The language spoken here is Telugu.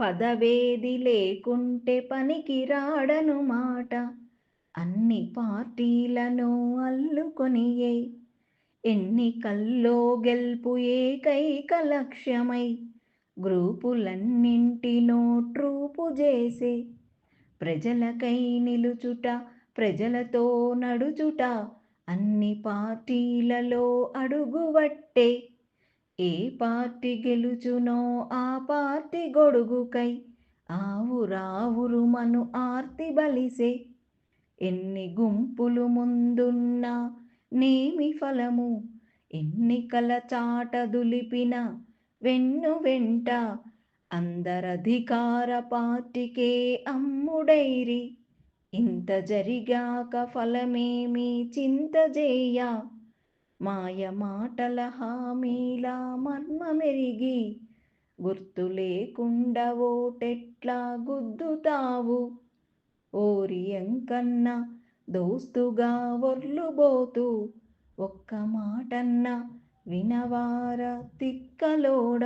పదవేది లేకుంటే పనికి రాడను మాట. అన్ని పార్టీలను అల్లుకొనియే ఎన్నికల్లో గెల్పు ఏకైక లక్ష్యమై గ్రూపులన్నింటినో ట్రూపు చేసే ప్రజలకై నిలుచుట ప్రజలతో నడుచుట అన్ని పార్టీలలో అడుగువట్టే ఏ పార్టీ గెలుచునో ఆ పార్టీ గొడుగుకై ఆవురావురు మను ఆర్తి బలిసే ఎన్ని గుంపులు ముందున్నా నేమి ఫలము ఎన్నికల చాట దులిపిన వెన్ను వెంట అందరధికార పార్టీకే అమ్ముడైరి ఇంత జరిగాక ఫలమేమి చింతజేయ మాయ మాటల హామీల మర్మమెరిగి గుర్తు లేకుండా ఓటెట్లా గుద్దుతావు ఓరి ఎంకన్న దోస్తుగా ఒర్లుబోతూ ఒక్క మాటన్న వినవార తిక్కలోడ